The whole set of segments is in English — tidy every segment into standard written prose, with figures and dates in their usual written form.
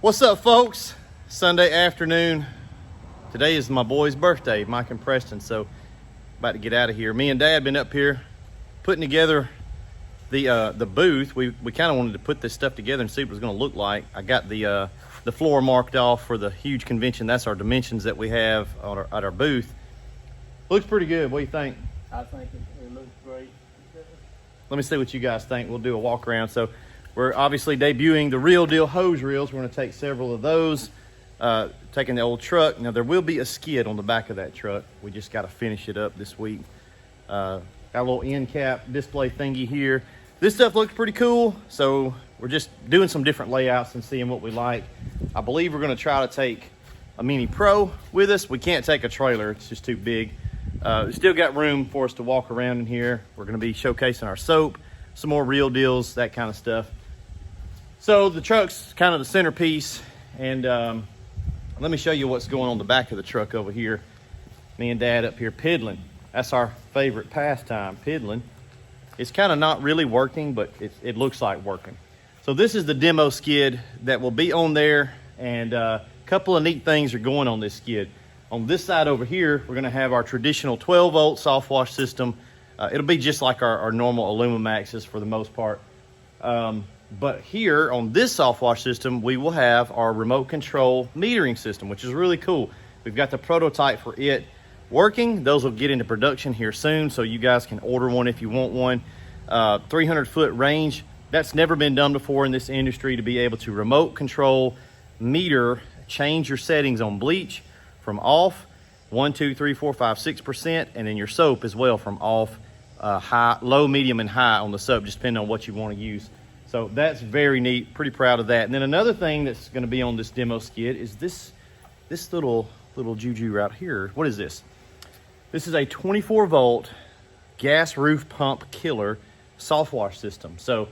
What's up, folks? Sunday afternoon. Today is my boy's birthday, Mike and Preston, so about to get out of here. Me and Dad been up here putting together the booth. We kind of wanted to put this stuff together and see what it was going to look like. I got the floor marked off for the huge convention. That's our dimensions that we have at our booth. Looks pretty good. What do you think? I think it looks great. Let me see what you guys think. We'll do a walk around. So we're obviously debuting the Real Deal hose reels. We're going to take several of those, taking the old truck. Now there will be a skid on the back of that truck. We just got to finish it up this week. Got a little end cap display thingy here. This stuff looks pretty cool. So we're just doing some different layouts and seeing what we like. I believe we're going to try to take a Mini Pro with us. We can't take a trailer. It's just too big. We still got room for us to walk around in here. We're going to be showcasing our soap, some more Real Deals, that kind of stuff. So the truck's kind of the centerpiece, and let me show you what's going on the back of the truck over here. Me and Dad up here piddling. That's our favorite pastime, piddling. It's kind of not really working, but it looks like working. So this is the demo skid that will be on there, and a couple of neat things are going on this skid. On this side over here, we're going to have our traditional 12-volt Softwash system. It'll be just like our normal Alumimaxes for the most part. But here on this Softwash system, we will have our remote control metering system, which is really cool. We've got the prototype for it working. Those will get into production here soon, so you guys can order one if you want one. 300-foot range. That's never been done before in this industry, to be able to remote control, meter, change your settings on bleach from off 1, 2, 3, 4, 5, 6%, and then your soap as well from off, high, low, medium, and high on the soap, just depending on what you want to use. So that's very neat. Pretty proud of that. And then another thing that's going to be on this demo skid is this little juju right here. What is this? This is a 24-volt gas roof pump killer Softwash system. So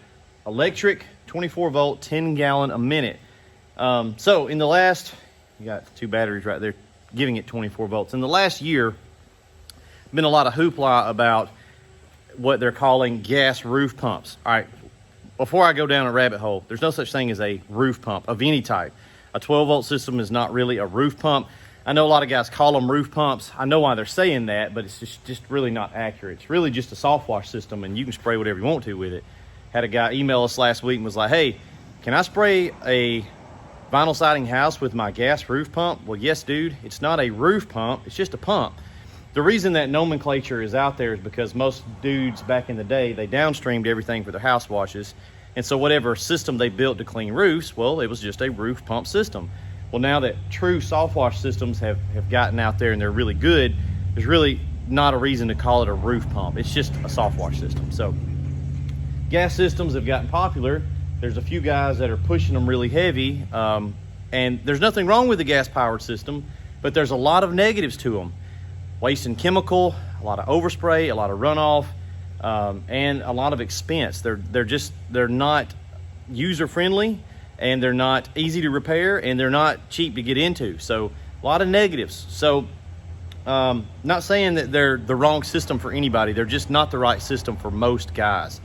electric, 24-volt, 10-gallon a minute. So in the last, you got 2 batteries right there giving it 24 volts. In the last year, been a lot of hoopla about what they're calling gas roof pumps. All right, before I go down a rabbit hole, there's no such thing as a roof pump of any type. A 12-volt system is not really a roof pump. I know a lot of guys call them roof pumps. I know why they're saying that, but it's just really not accurate. It's really just a Softwash system, and you can spray whatever you want to with it. Had a guy email us last week and was like, hey, can I spray a vinyl siding house with my gas roof pump? Well, yes, dude. It's not a roof pump. It's just a pump. The reason that nomenclature is out there is because most dudes back in the day, they downstreamed everything for their house washes. And so whatever system they built to clean roofs, well, it was just a roof pump system. Well, now that true Softwash systems have gotten out there and they're really good, there's really not a reason to call it a roof pump. It's just a Softwash system. So gas systems have gotten popular. There's a few guys that are pushing them really heavy, and there's nothing wrong with the gas-powered system, but there's a lot of negatives to them. Wasting chemical, a lot of overspray, a lot of runoff, and a lot of expense. They're not user-friendly, and they're not easy to repair, and they're not cheap to get into. So a lot of negatives. So not saying that they're the wrong system for anybody. They're just not the right system for most guys.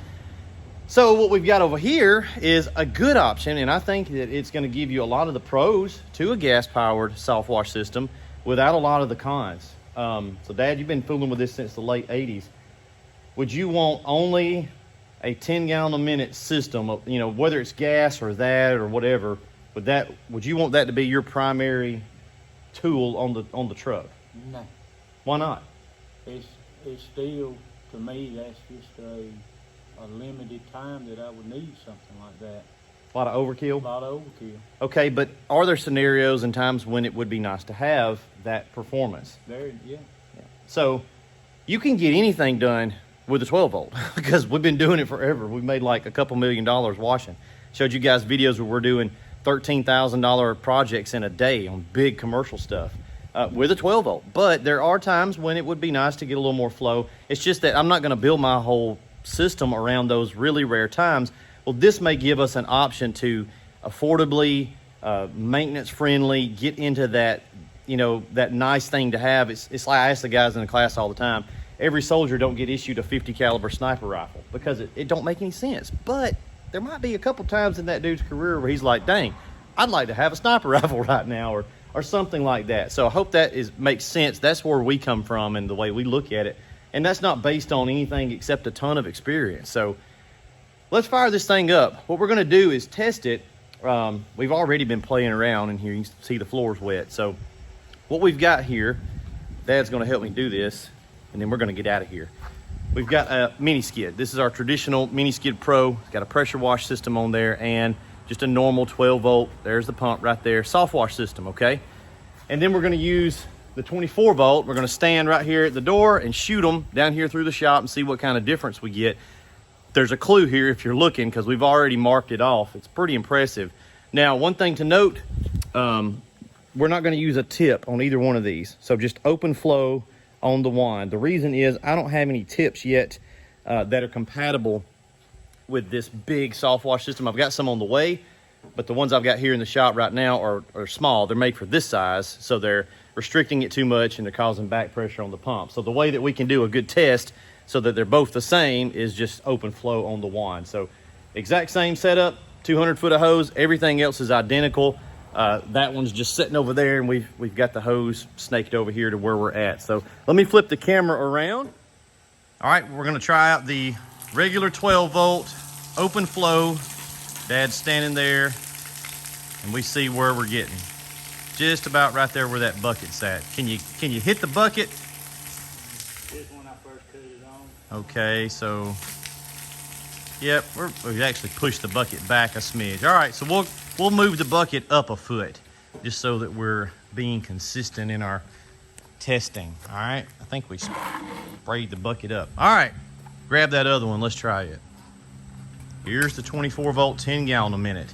So what we've got over here is a good option, and I think that it's going to give you a lot of the pros to a gas-powered Softwash system without a lot of the cons. So Dad, you've been fooling with this since the late 80s. Would you want only a 10-gallon a minute system, you know, whether it's gas or that or whatever, would you want that to be your primary tool on the truck? No. Why not? It's still, to me, that's just a limited time that I would need something like that. A lot of overkill? A lot of overkill. Okay, but are there scenarios and times when it would be nice to have that performance? Yeah. So you can get anything done with a 12-volt because we've been doing it forever. We've made like a couple $1 million washing. Showed you guys videos where we're doing $13,000 projects in a day on big commercial stuff with a 12-volt. But there are times when it would be nice to get a little more flow. It's just that I'm not going to build my whole system around those really rare times. Well, this may give us an option to affordably, maintenance friendly, get into that, you know, that nice thing to have. It's like I ask the guys in the class all the time, every soldier don't get issued a 50 caliber sniper rifle because it don't make any sense. But there might be a couple times in that dude's career where he's like, dang, I'd like to have a sniper rifle right now, or something like that. So I hope that makes sense. That's where we come from and the way we look at it. And that's not based on anything except a ton of experience. So let's fire this thing up. What we're gonna do is test it. We've already been playing around in here. You can see the floor's wet. So what we've got here, Dad's gonna help me do this, and then we're gonna get out of here. We've got a mini skid. This is our traditional mini skid pro. It's got a pressure wash system on there and just a normal 12 volt. There's the pump right there. Soft wash system, okay? And then we're gonna use the 24 volt. We're gonna stand right here at the door and shoot them down here through the shop and see what kind of difference we get. There's a clue here if you're looking, because we've already marked it off. It's pretty impressive. Now, one thing to note, we're not gonna use a tip on either one of these. So just open flow on the wand. The reason is I don't have any tips yet that are compatible with this big soft wash system. I've got some on the way, but the ones I've got here in the shop right now are small. They're made for this size, so they're restricting it too much and they're causing back pressure on the pump. So the way that we can do a good test so that they're both the same is just open flow on the wand. So exact same setup, 200 foot of hose, everything else is identical. That one's just sitting over there, and we've got the hose snaked over here to where we're at. So let me flip the camera around. All right, we're gonna try out the regular 12 volt open flow. Dad's standing there, and we see where we're getting. Just about right there where that bucket's at. Can you hit the bucket? This when I first cut it on. Okay, so yep, we actually pushed the bucket back a smidge. All right, so we'll move the bucket up a foot just so that we're being consistent in our testing. All right, I think we sprayed the bucket up. All right, grab that other one. Let's try it. Here's the 24 volt, 10 gallon a minute.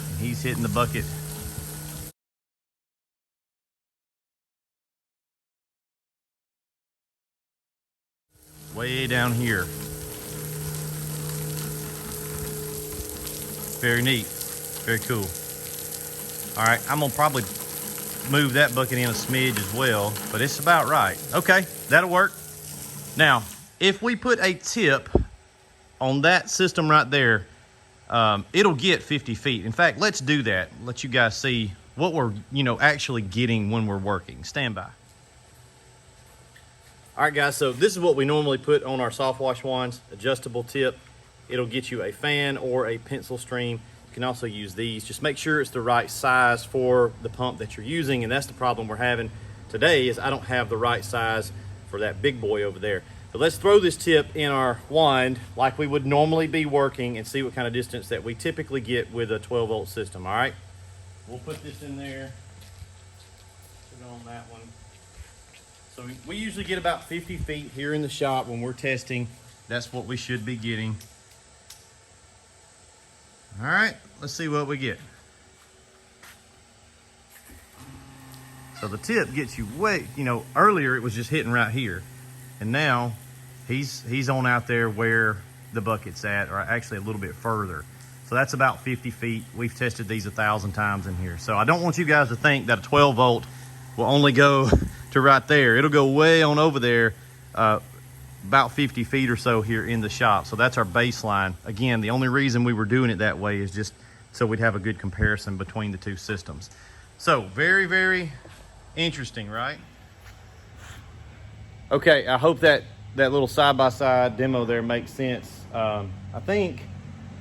And he's hitting the bucket. Way down here. Very neat, very cool. All right, I'm gonna probably move that bucket in a smidge as well, but it's about right. Okay, that'll work. Now, if we put a tip on that system right there, it'll get 50 feet. In fact, let's do that. Let you guys see what we're, actually getting when we're working. Stand by. All right, guys, so this is what we normally put on our soft wash wands, adjustable tip. It'll get you a fan or a pencil stream. You can also use these. Just make sure it's the right size for the pump that you're using, and that's the problem we're having today is I don't have the right size for that big boy over there. But let's throw this tip in our wand like we would normally be working and see what kind of distance that we typically get with a 12 volt system, all right? We'll put this in there, put it on that one. So we usually get about 50 feet here in the shop when we're testing. That's what we should be getting. All right, let's see what we get. So the tip gets you way, earlier it was just hitting right here. And now he's on out there where the bucket's at, or actually a little bit further. So that's about 50 feet. We've tested these 1,000 times in here. So I don't want you guys to think that a 12 volt will only go to right there. It'll go way on over there, about 50 feet or so here in the shop. So that's our baseline. Again, the only reason we were doing it that way is just so we'd have a good comparison between the two systems. So very, very interesting, right? Okay, I hope that little side-by-side demo there makes sense. I think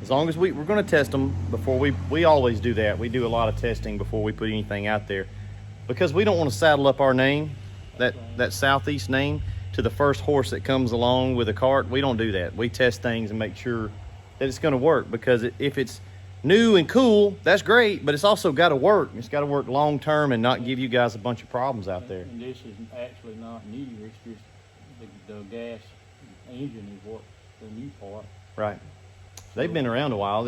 as long as we're gonna test them before we always do that. We do a lot of testing before we put anything out there because we don't want to saddle up our name, that Southeast name, to the first horse that comes along with a cart. We don't do that. We test things and make sure that it's gonna work, because if it's new and cool, that's great, but it's also gotta work. It's gotta work long-term and not give you guys a bunch of problems out there. And this is actually not new, it's just the gas engine is what the new part. Right. They've been around a while.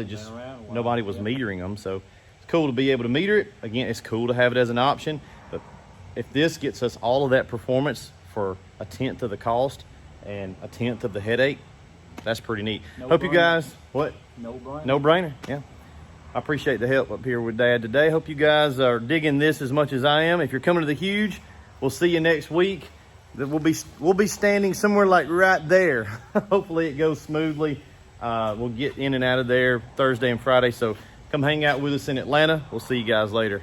Nobody was metering them, so it's cool to be able to meter it. Again, it's cool to have it as an option, but if this gets us all of that performance for 1/10 of the cost and 1/10 of the headache, that's pretty neat. Hope you guys, what? No brainer. No brainer, yeah. I appreciate the help up here with Dad today. Hope you guys are digging this as much as I am. If you're coming to the Huge, we'll see you next week. we'll be standing somewhere like right there. Hopefully it goes smoothly. We'll get in and out of there Thursday and Friday. So come hang out with us in Atlanta. We'll see you guys later.